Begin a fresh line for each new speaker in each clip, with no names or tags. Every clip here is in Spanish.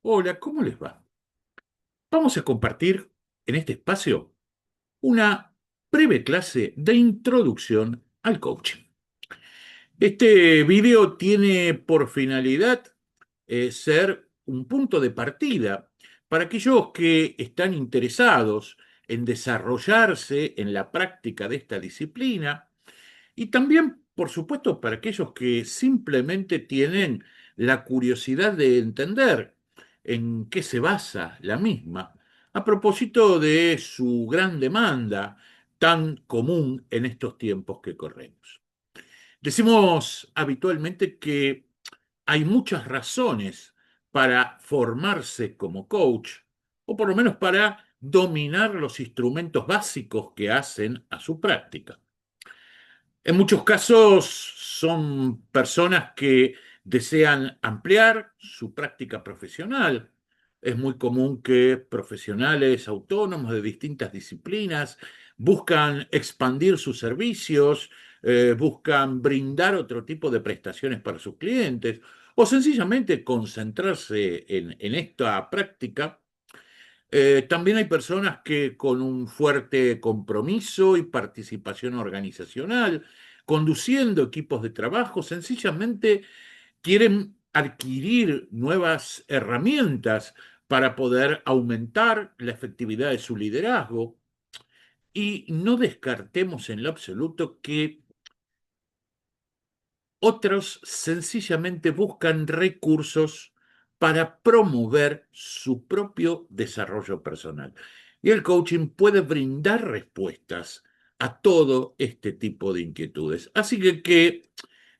Hola, ¿cómo les va? Vamos a compartir en este espacio una breve clase de introducción al coaching. Este video tiene por finalidad ser un punto de partida para aquellos que están interesados en desarrollarse en la práctica de esta disciplina y también, por supuesto, para aquellos que simplemente tienen la curiosidad de entender en qué se basa la misma, a propósito de su gran demanda tan común en estos tiempos que corremos. Decimos habitualmente que hay muchas razones para formarse como coach, o por lo menos para dominar los instrumentos básicos que hacen a su práctica. En muchos casos son personas que desean ampliar su práctica profesional. Es muy común que profesionales autónomos de distintas disciplinas buscan expandir sus servicios, buscan brindar otro tipo de prestaciones para sus clientes o sencillamente concentrarse en esta práctica. También hay personas que con un fuerte compromiso y participación organizacional, conduciendo equipos de trabajo, sencillamente quieren adquirir nuevas herramientas para poder aumentar la efectividad de su liderazgo. Y no descartemos en lo absoluto que otros sencillamente buscan recursos para promover su propio desarrollo personal. Y el coaching puede brindar respuestas a todo este tipo de inquietudes. Así que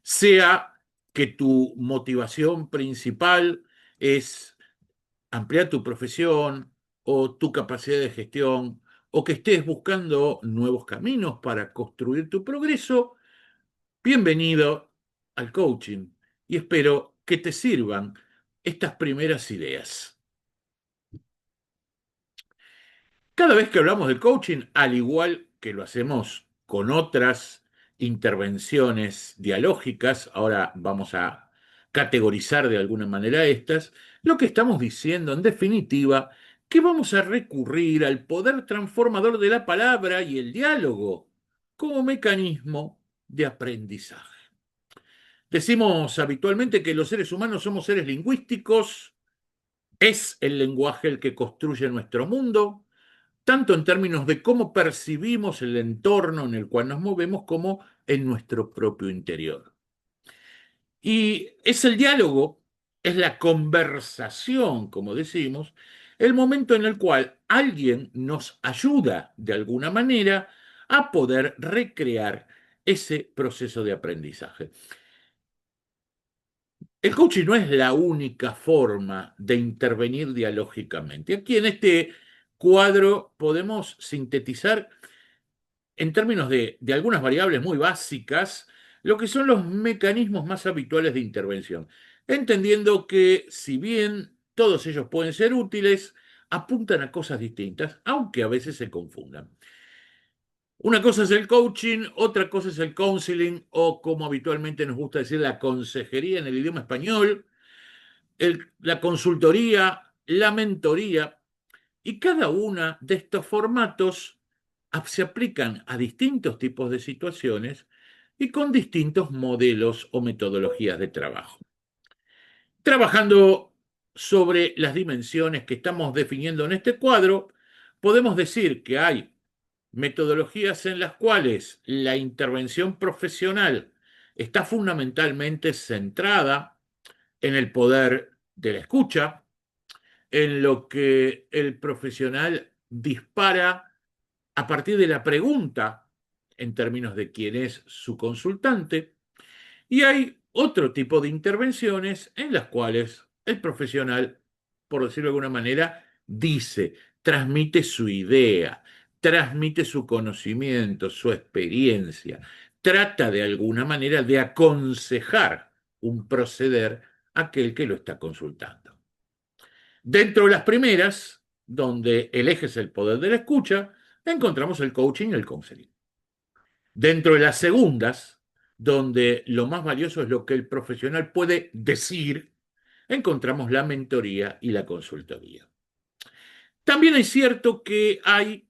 sea que tu motivación principal es ampliar tu profesión o tu capacidad de gestión, o que estés buscando nuevos caminos para construir tu progreso, bienvenido al coaching y espero que te sirvan estas primeras ideas. Cada vez que hablamos del coaching, al igual que lo hacemos con otras intervenciones dialógicas, ahora vamos a categorizar de alguna manera estas, lo que estamos diciendo en definitiva, que vamos a recurrir al poder transformador de la palabra y el diálogo como mecanismo de aprendizaje. Decimos habitualmente que los seres humanos somos seres lingüísticos, es el lenguaje el que construye nuestro mundo, tanto en términos de cómo percibimos el entorno en el cual nos movemos como en nuestro propio interior. Y es el diálogo, es la conversación, como decimos, el momento en el cual alguien nos ayuda de alguna manera a poder recrear ese proceso de aprendizaje. El coaching no es la única forma de intervenir dialógicamente. Aquí en este cuadro podemos sintetizar en términos de algunas variables muy básicas lo que son los mecanismos más habituales de intervención, entendiendo que si bien todos ellos pueden ser útiles, apuntan a cosas distintas, aunque a veces se confundan. Una cosa es el coaching, otra cosa es el counseling o como habitualmente nos gusta decir la consejería en el idioma español, la consultoría, la mentoría, y cada una de estos formatos se aplican a distintos tipos de situaciones y con distintos modelos o metodologías de trabajo. Trabajando sobre las dimensiones que estamos definiendo en este cuadro, podemos decir que hay metodologías en las cuales la intervención profesional está fundamentalmente centrada en el poder de la escucha, en lo que el profesional dispara a partir de la pregunta en términos de quién es su consultante, y hay otro tipo de intervenciones en las cuales el profesional, por decirlo de alguna manera, dice, transmite su idea, transmite su conocimiento, su experiencia, trata de alguna manera de aconsejar un proceder a aquel que lo está consultando. Dentro de las primeras, donde el eje es el poder de la escucha, encontramos el coaching y el counseling. Dentro de las segundas, donde lo más valioso es lo que el profesional puede decir, encontramos la mentoría y la consultoría. También es cierto que hay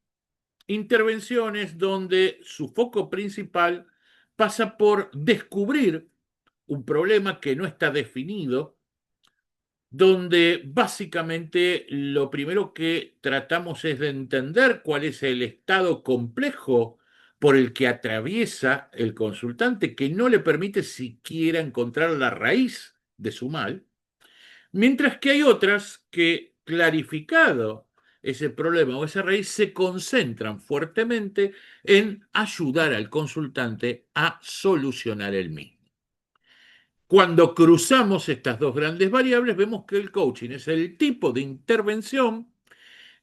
intervenciones donde su foco principal pasa por descubrir un problema que no está definido, donde básicamente lo primero que tratamos es de entender cuál es el estado complejo por el que atraviesa el consultante, que no le permite siquiera encontrar la raíz de su mal, mientras que hay otras que, clarificado ese problema o esa raíz, se concentran fuertemente en ayudar al consultante a solucionar el mismo. Cuando cruzamos estas dos grandes variables, vemos que el coaching es el tipo de intervención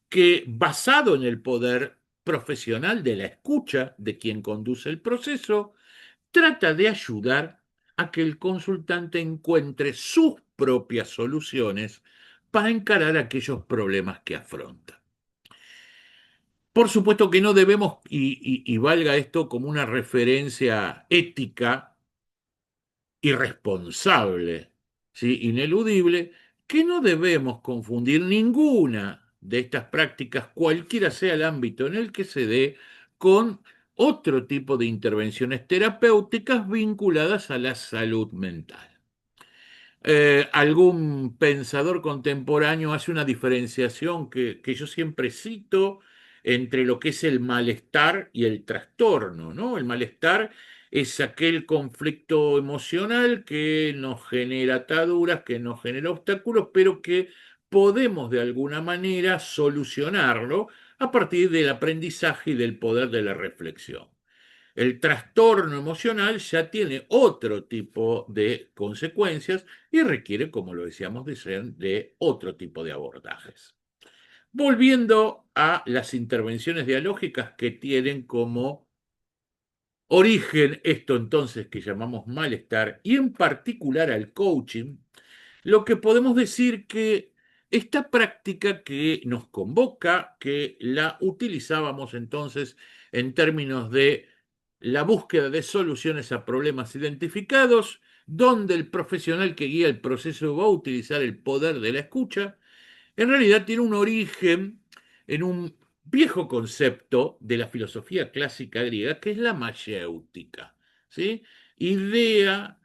que, basado en el poder profesional de la escucha de quien conduce el proceso, trata de ayudar a que el consultante encuentre sus propias soluciones para encarar aquellos problemas que afronta. Por supuesto que no debemos, y valga esto como una referencia ética irresponsable, ¿sí? Ineludible, que no debemos confundir ninguna de estas prácticas, cualquiera sea el ámbito en el que se dé, con otro tipo de intervenciones terapéuticas vinculadas a la salud mental. Algún pensador contemporáneo hace una diferenciación que yo siempre cito entre lo que es el malestar y el trastorno, ¿no? El malestar es aquel conflicto emocional que nos genera ataduras, que nos genera obstáculos, pero que podemos de alguna manera solucionarlo a partir del aprendizaje y del poder de la reflexión. El trastorno emocional ya tiene otro tipo de consecuencias y requiere, como lo decíamos, de otro tipo de abordajes. Volviendo a las intervenciones dialógicas que tienen como origen esto entonces que llamamos malestar y en particular al coaching, lo que podemos decir que esta práctica que nos convoca, que la utilizábamos entonces en términos de la búsqueda de soluciones a problemas identificados, donde el profesional que guía el proceso va a utilizar el poder de la escucha, en realidad tiene un origen en un viejo concepto de la filosofía clásica griega, que es la mayéutica, ¿sí? Idea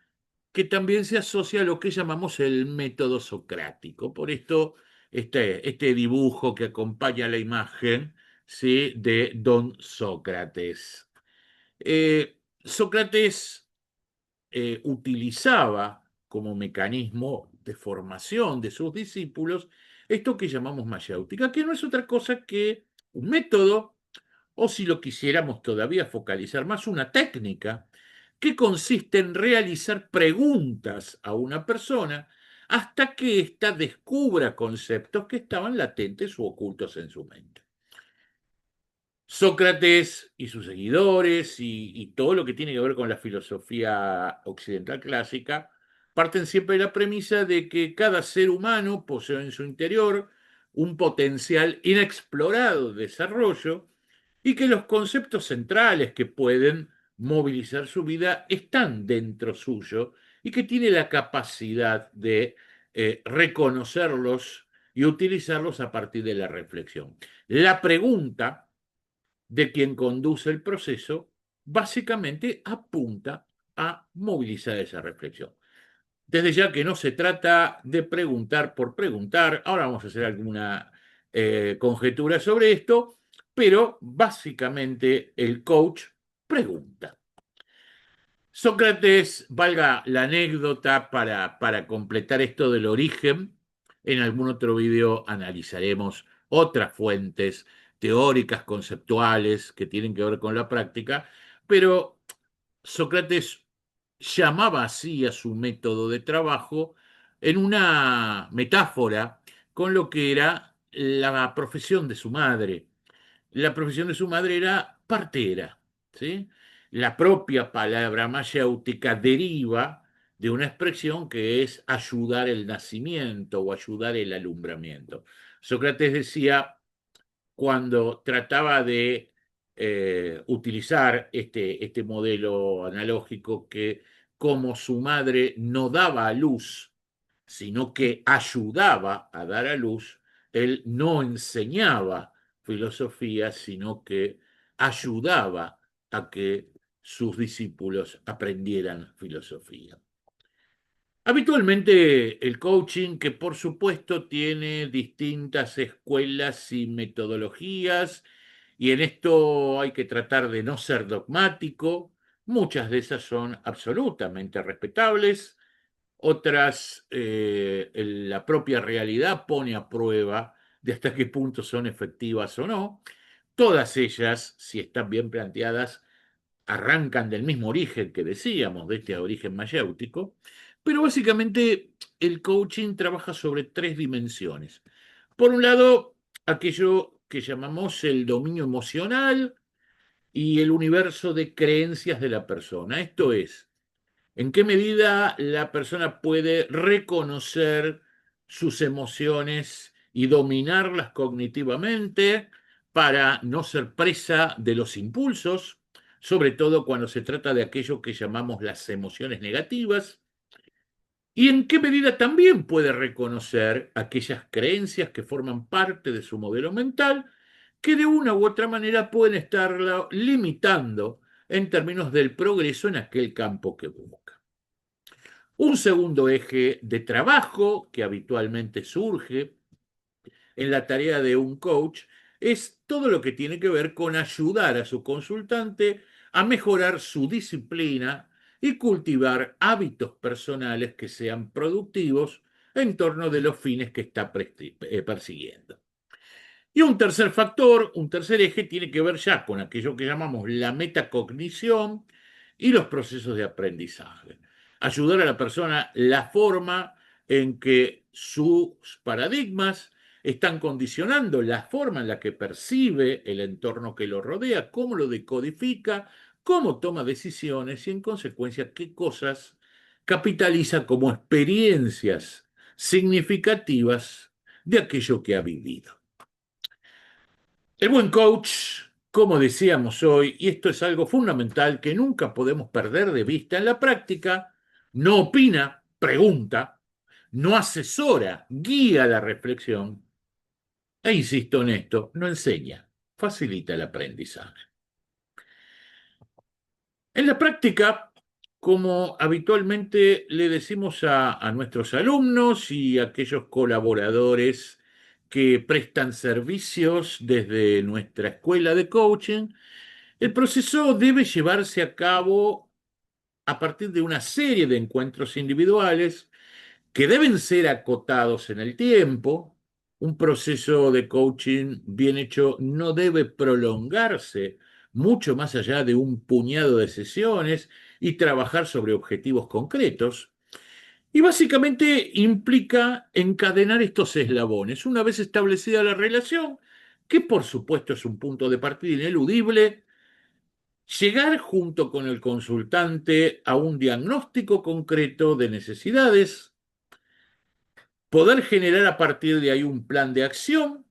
que también se asocia a lo que llamamos el método socrático. Por esto, este dibujo que acompaña la imagen, ¿sí? De Don Sócrates. Sócrates utilizaba como mecanismo de formación de sus discípulos esto que llamamos mayéutica, que no es otra cosa que un método, o si lo quisiéramos todavía focalizar más, una técnica que consiste en realizar preguntas a una persona hasta que ésta descubra conceptos que estaban latentes u ocultos en su mente. Sócrates y sus seguidores y todo lo que tiene que ver con la filosofía occidental clásica parten siempre de la premisa de que cada ser humano posee en su interior un potencial inexplorado de desarrollo y que los conceptos centrales que pueden movilizar su vida están dentro suyo y que tiene la capacidad de reconocerlos y utilizarlos a partir de la reflexión. La pregunta de quien conduce el proceso, básicamente apunta a movilizar esa reflexión. Desde ya que no se trata de preguntar por preguntar, ahora vamos a hacer alguna conjetura sobre esto, pero básicamente el coach pregunta. Sócrates, valga la anécdota para completar esto del origen, en algún otro video analizaremos otras fuentes teóricas, conceptuales, que tienen que ver con la práctica, pero Sócrates llamaba así a su método de trabajo en una metáfora con lo que era la profesión de su madre. La profesión de su madre era partera, ¿sí? La propia palabra mayéutica deriva de una expresión que es ayudar el nacimiento o ayudar el alumbramiento. Sócrates decía, cuando trataba de utilizar este modelo analógico, que como su madre no daba a luz sino que ayudaba a dar a luz. Él no enseñaba filosofía, sino que ayudaba a que sus discípulos aprendieran filosofía. Habitualmente el coaching, que por supuesto tiene distintas escuelas y metodologías, y en esto hay que tratar de no ser dogmático, muchas de esas son absolutamente respetables, otras la propia realidad pone a prueba de hasta qué punto son efectivas o no. Todas ellas, si están bien planteadas, arrancan del mismo origen que decíamos, de este origen mayéutico, pero básicamente el coaching trabaja sobre tres dimensiones. Por un lado, aquello que llamamos el dominio emocional y el universo de creencias de la persona. Esto es, en qué medida la persona puede reconocer sus emociones y dominarlas cognitivamente para no ser presa de los impulsos, sobre todo cuando se trata de aquello que llamamos las emociones negativas, y en qué medida también puede reconocer aquellas creencias que forman parte de su modelo mental, que de una u otra manera pueden estarlo limitando en términos del progreso en aquel campo que busca. Un segundo eje de trabajo que habitualmente surge en la tarea de un coach es todo lo que tiene que ver con ayudar a su consultante a mejorar su disciplina y cultivar hábitos personales que sean productivos en torno de los fines que está persiguiendo. Y un tercer factor, un tercer eje, tiene que ver ya con aquello que llamamos la metacognición y los procesos de aprendizaje. Ayudar a la persona la forma en que sus paradigmas están condicionando la forma en la que percibe el entorno que lo rodea, cómo lo decodifica, cómo toma decisiones y en consecuencia qué cosas capitaliza como experiencias significativas de aquello que ha vivido. El buen coach, como decíamos hoy, y esto es algo fundamental que nunca podemos perder de vista en la práctica, no opina, pregunta, no asesora, guía la reflexión, e insisto en esto, no enseña, facilita el aprendizaje. En la práctica, como habitualmente le decimos a nuestros alumnos y a aquellos colaboradores que prestan servicios desde nuestra escuela de coaching, el proceso debe llevarse a cabo a partir de una serie de encuentros individuales que deben ser acotados en el tiempo. Un proceso de coaching bien hecho no debe prolongarse mucho más allá de un puñado de sesiones y trabajar sobre objetivos concretos. Y básicamente implica encadenar estos eslabones. Una vez establecida la relación, que por supuesto es un punto de partida ineludible, llegar junto con el consultante a un diagnóstico concreto de necesidades, poder generar a partir de ahí un plan de acción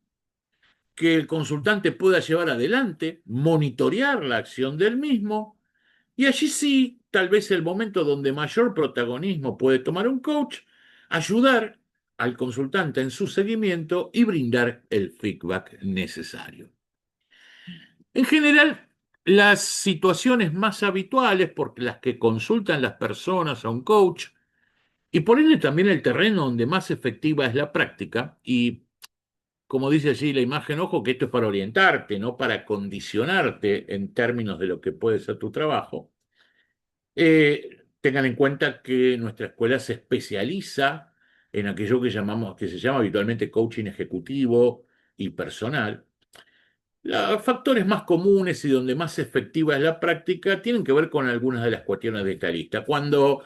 que el consultante pueda llevar adelante, monitorear la acción del mismo, y allí sí, tal vez el momento donde mayor protagonismo puede tomar un coach, ayudar al consultante en su seguimiento y brindar el feedback necesario. En general, las situaciones más habituales por las que consultan las personas a un coach, y por ende también el terreno donde más efectiva es la práctica, y como dice allí la imagen, ojo que esto es para orientarte, no para condicionarte en términos de lo que puede ser tu trabajo. Tengan en cuenta que nuestra escuela se especializa en aquello que llamamos, que se llama habitualmente coaching ejecutivo y personal. Los factores más comunes y donde más efectiva es la práctica tienen que ver con algunas de las cuestiones de esta lista. Cuando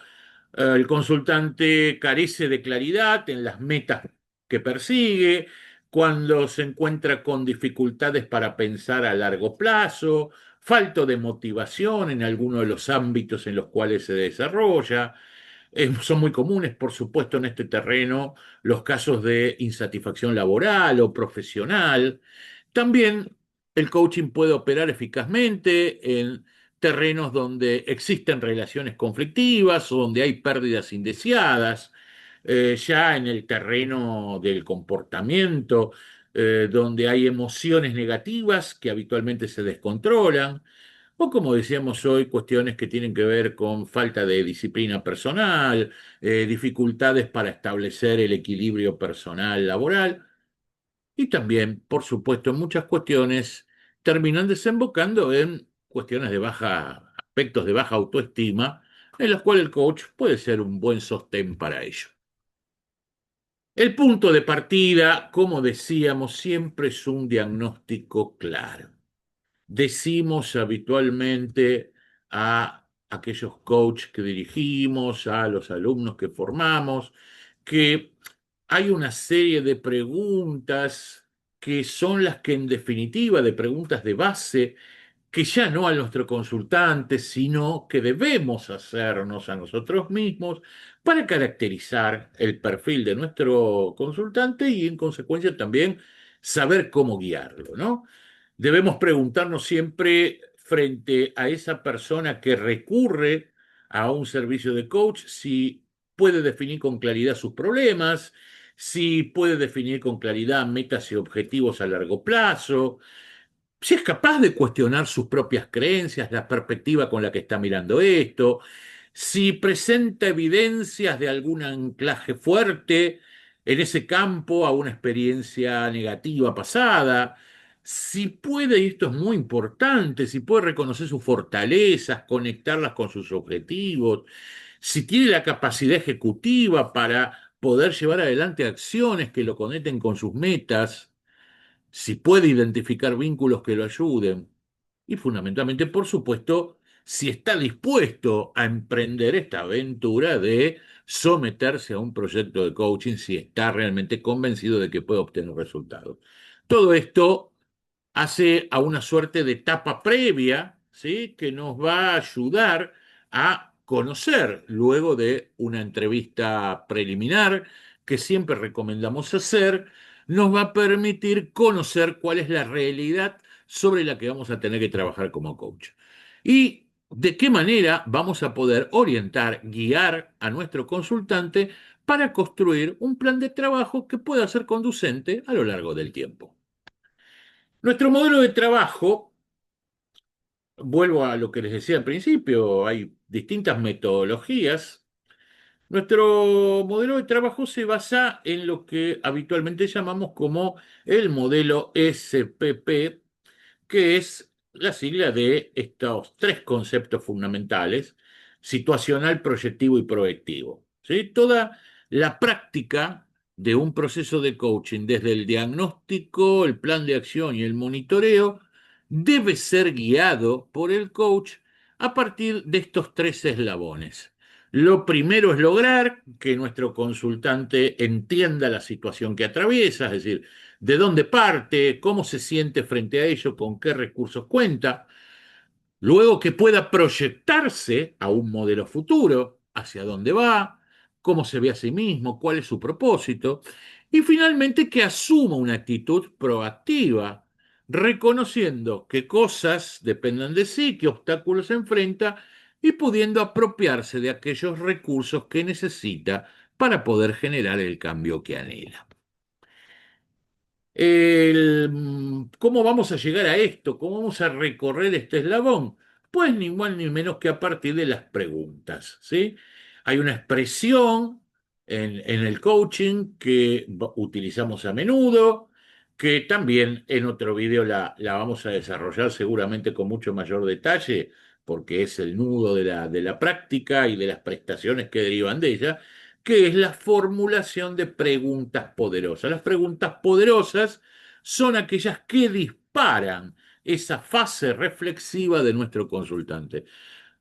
el consultante carece de claridad en las metas que persigue, cuando se encuentra con dificultades para pensar a largo plazo, falta de motivación en alguno de los ámbitos en los cuales se desarrolla. Son muy comunes, por supuesto, en este terreno los casos de insatisfacción laboral o profesional. También el coaching puede operar eficazmente en terrenos donde existen relaciones conflictivas o donde hay pérdidas indeseadas. ya en el terreno del comportamiento, donde hay emociones negativas que habitualmente se descontrolan, o como decíamos hoy, cuestiones que tienen que ver con falta de disciplina personal, dificultades para establecer el equilibrio personal laboral, y también, por supuesto, muchas cuestiones terminan desembocando en cuestiones de baja, aspectos de baja autoestima, en los cuales el coach puede ser un buen sostén para ello. El punto de partida, como decíamos, siempre es un diagnóstico claro. Decimos habitualmente a aquellos coaches que dirigimos, a los alumnos que formamos, que hay una serie de preguntas que son las que en definitiva, de preguntas de base, que ya no a nuestro consultante, sino que debemos hacernos a nosotros mismos para caracterizar el perfil de nuestro consultante y en consecuencia también saber cómo guiarlo, ¿no? Debemos preguntarnos siempre frente a esa persona que recurre a un servicio de coach si puede definir con claridad sus problemas, si puede definir con claridad metas y objetivos a largo plazo, si es capaz de cuestionar sus propias creencias, la perspectiva con la que está mirando esto, si presenta evidencias de algún anclaje fuerte en ese campo a una experiencia negativa pasada, si puede, y esto es muy importante, si puede reconocer sus fortalezas, conectarlas con sus objetivos, si tiene la capacidad ejecutiva para poder llevar adelante acciones que lo conecten con sus metas, si puede identificar vínculos que lo ayuden y fundamentalmente, por supuesto, si está dispuesto a emprender esta aventura de someterse a un proyecto de coaching, si está realmente convencido de que puede obtener resultados. Todo esto hace a una suerte de etapa previa, ¿sí? Que nos va a ayudar a conocer luego de una entrevista preliminar que siempre recomendamos hacer, nos va a permitir conocer cuál es la realidad sobre la que vamos a tener que trabajar como coach. Y de qué manera vamos a poder orientar, guiar a nuestro consultante para construir un plan de trabajo que pueda ser conducente a lo largo del tiempo. Nuestro modelo de trabajo, vuelvo a lo que les decía al principio, hay distintas metodologías. Nuestro modelo de trabajo se basa en lo que habitualmente llamamos como el modelo SPP, que es la sigla de estos tres conceptos fundamentales: situacional, proyectivo y proyectivo. ¿Sí? Toda la práctica de un proceso de coaching, desde el diagnóstico, el plan de acción y el monitoreo, debe ser guiado por el coach a partir de estos tres eslabones. Lo primero es lograr que nuestro consultante entienda la situación que atraviesa, es decir, de dónde parte, cómo se siente frente a ello, con qué recursos cuenta, luego que pueda proyectarse a un modelo futuro, hacia dónde va, cómo se ve a sí mismo, cuál es su propósito, y finalmente que asuma una actitud proactiva, reconociendo qué cosas dependen de sí, qué obstáculos enfrenta y pudiendo apropiarse de aquellos recursos que necesita para poder generar el cambio que anhela. ¿Cómo vamos a llegar a esto? ¿Cómo vamos a recorrer este eslabón? Pues ni más ni menos que a partir de las preguntas, ¿sí? Hay una expresión en el coaching que utilizamos a menudo, que también en otro video la vamos a desarrollar seguramente con mucho mayor detalle, porque es el nudo de la práctica y de las prestaciones que derivan de ella, que es la formulación de preguntas poderosas. Las preguntas poderosas son aquellas que disparan esa fase reflexiva de nuestro consultante.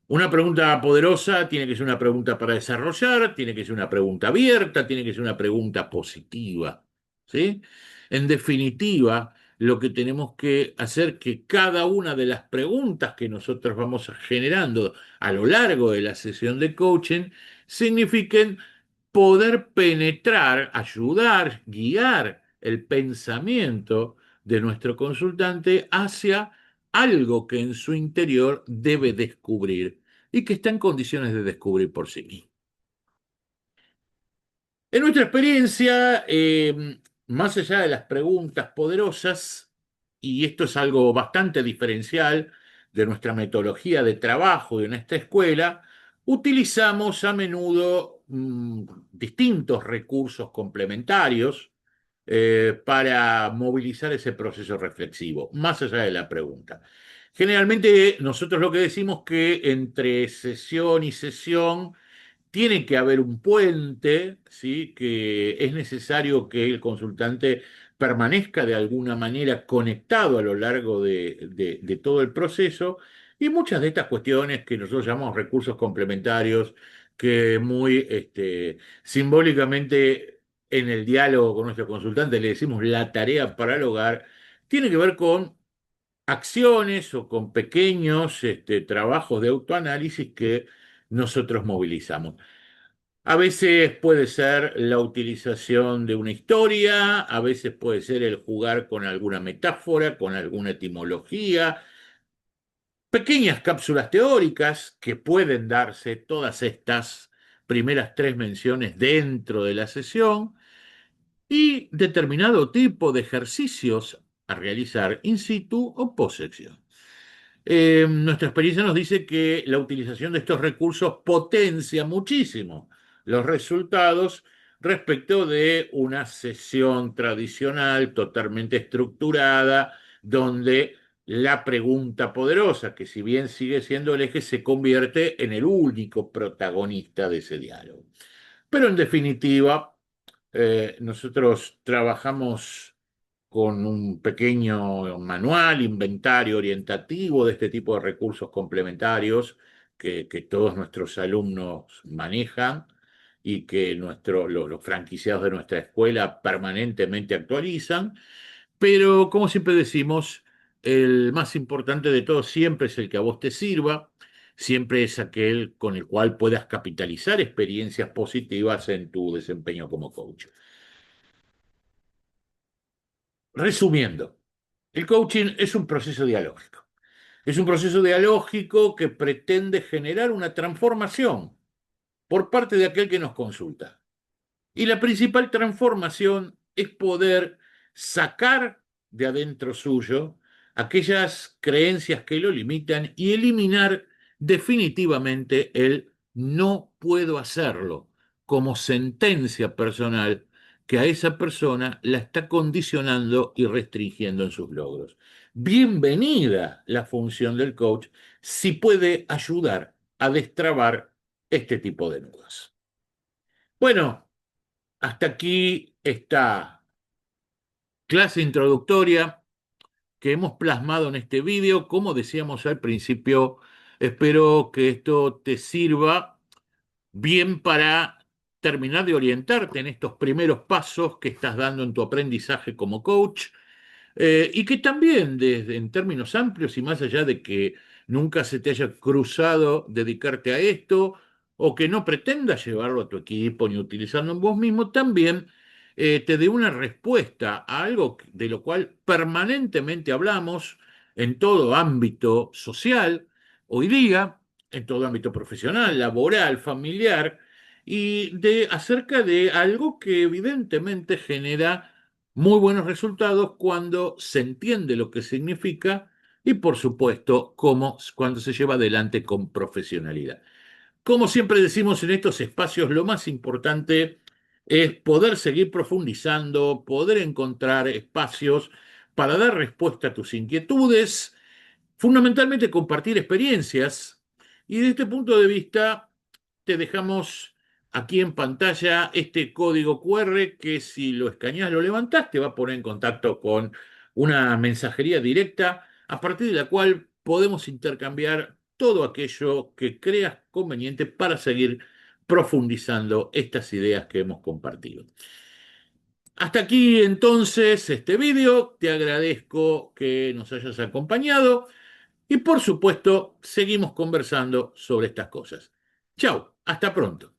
Una pregunta poderosa tiene que ser una pregunta para desarrollar, tiene que ser una pregunta abierta, tiene que ser una pregunta positiva, ¿sí? En definitiva, lo que tenemos que hacer que cada una de las preguntas que nosotros vamos generando a lo largo de la sesión de coaching signifiquen poder penetrar, ayudar, guiar el pensamiento de nuestro consultante hacia algo que en su interior debe descubrir y que está en condiciones de descubrir por sí mismo. En nuestra experiencia, más allá de las preguntas poderosas, y esto es algo bastante diferencial de nuestra metodología de trabajo en esta escuela, utilizamos a menudo distintos recursos complementarios para movilizar ese proceso reflexivo, más allá de la pregunta. Generalmente nosotros lo que decimos que entre sesión y sesión tiene que haber un puente, ¿sí? Que es necesario que el consultante permanezca de alguna manera conectado a lo largo de todo el proceso y muchas de estas cuestiones que nosotros llamamos recursos complementarios, que muy simbólicamente en el diálogo con nuestro consultante le decimos la tarea para el hogar, tiene que ver con acciones o con pequeños trabajos de autoanálisis que nosotros movilizamos. A veces puede ser la utilización de una historia, a veces puede ser el jugar con alguna metáfora, con alguna etimología, pequeñas cápsulas teóricas que pueden darse todas estas primeras tres menciones dentro de la sesión y determinado tipo de ejercicios a realizar in situ o post sección. Nuestra experiencia nos dice que la utilización de estos recursos potencia muchísimo los resultados respecto de una sesión tradicional totalmente estructurada, donde la pregunta poderosa, que si bien sigue siendo el eje, se convierte en el único protagonista de ese diálogo. Pero en definitiva, nosotros trabajamos con un pequeño manual, inventario orientativo de este tipo de recursos complementarios que todos nuestros alumnos manejan y que los franquiciados de nuestra escuela permanentemente actualizan. Pero como siempre decimos, el más importante de todo siempre es el que a vos te sirva, siempre es aquel con el cual puedas capitalizar experiencias positivas en tu desempeño como coach. Resumiendo, el coaching es un proceso dialógico. Es un proceso dialógico que pretende generar una transformación por parte de aquel que nos consulta. Y la principal transformación es poder sacar de adentro suyo aquellas creencias que lo limitan y eliminar definitivamente el no puedo hacerlo como sentencia personal que a esa persona la está condicionando y restringiendo en sus logros. Bienvenida la función del coach si puede ayudar a destrabar este tipo de nudos. Bueno, hasta aquí esta clase introductoria que hemos plasmado en este vídeo. Como decíamos al principio, espero que esto te sirva bien para terminar de orientarte en estos primeros pasos que estás dando en tu aprendizaje como coach. Y que también, desde, en términos amplios y más allá de que nunca se te haya cruzado dedicarte a esto o que no pretendas llevarlo a tu equipo ni utilizarlo en vos mismo, también te dé una respuesta a algo de lo cual permanentemente hablamos en todo ámbito social, hoy día, en todo ámbito profesional, laboral, familiar, y de acerca de algo que evidentemente genera muy buenos resultados cuando se entiende lo que significa y, por supuesto, cuando se lleva adelante con profesionalidad. Como siempre decimos en estos espacios, lo más importante es poder seguir profundizando, poder encontrar espacios para dar respuesta a tus inquietudes, fundamentalmente compartir experiencias. Y desde este punto de vista, te dejamos aquí en pantalla este código QR que si lo escaneás, lo levantás, te va a poner en contacto con una mensajería directa a partir de la cual podemos intercambiar todo aquello que creas conveniente para seguir profundizando estas ideas que hemos compartido. Hasta aquí entonces este vídeo, te agradezco que nos hayas acompañado y por supuesto seguimos conversando sobre estas cosas. Chao, hasta pronto.